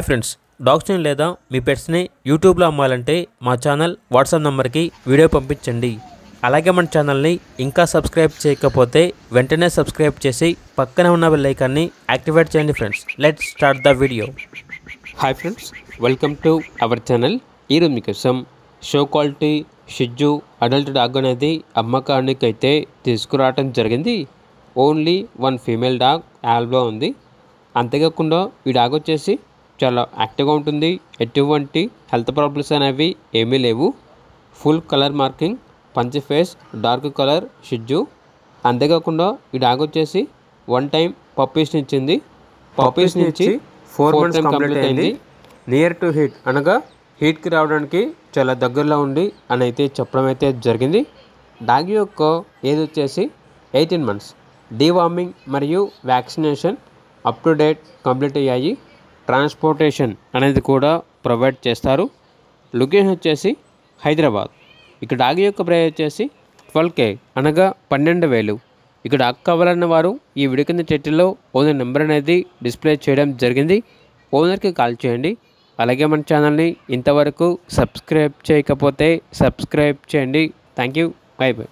Friends, డాగ్స్ని లేదా మీ పెట్స్ని యూట్యూబ్లో అమ్మాలంటే మా ఛానల్ వాట్సాప్ నెంబర్కి వీడియో పంపించండి. అలాగే మన ఛానల్ని ఇంకా సబ్స్క్రైబ్ చేయకపోతే వెంటనే సబ్స్క్రైబ్ చేసి పక్కన ఉన్న బెల్ ఐకాన్ని యాక్టివేట్ చేయండి. Friends, let's start the video. Hi friends, welcome to our channel. ఈరోజు మీకోసం show quality Shih Tzu adult dog అనేది అమ్మకానికి అయితే తీసుకురావడం జరిగింది. ఓన్లీ వన్ ఫీమేల్ డాగ్ యాల్బ్లో ఉంది. అంతేకాకుండా ఈ డాగ్ వచ్చేసి చాలా యాక్టివ్గా ఉంటుంది. ఎటువంటి హెల్త్ ప్రాబ్లమ్స్ అనేవి ఏమీ లేవు. ఫుల్ కలర్ మార్కింగ్, పంచి ఫేస్, డార్క్ కలర్ షిట్జూ. అంతేకాకుండా ఈ డాగ్ వచ్చేసి వన్ టైం పప్పీస్ ఇచ్చింది. పప్పీస్ నుంచి 4 months కంప్లీట్ అయింది. నియర్ టు హీట్ అనగా హీట్కి రావడానికి చాలా దగ్గరలో ఉంది అని అయితే చెప్పడం అయితే జరిగింది. డాగ్ యొక్క ఏజ్ వచ్చేసి 18 months. డీవార్మింగ్ మరియు vaccination up to date complete అయ్యాయి. ట్రాన్స్పోర్టేషన్ అనేది కూడా ప్రొవైడ్ చేస్తారు. లొకేషన్ వచ్చేసి హైదరాబాద్. ఇక డాగ్ యొక్క ప్రైస్ వచ్చేసి 12K అనగా 12,000. ఇక డాగ్ కావాలన్న వారు ఈ వీడియో కింద టైటిల్లో ఓనర్ నెంబర్ అనేది డిస్ప్లే చేయడం జరిగింది. ఓనర్కి కాల్ చేయండి. అలాగే మన ఛానల్ని ఇంతవరకు సబ్స్క్రైబ్ చేయకపోతే సబ్స్క్రైబ్ చేయండి. Thank you. By by.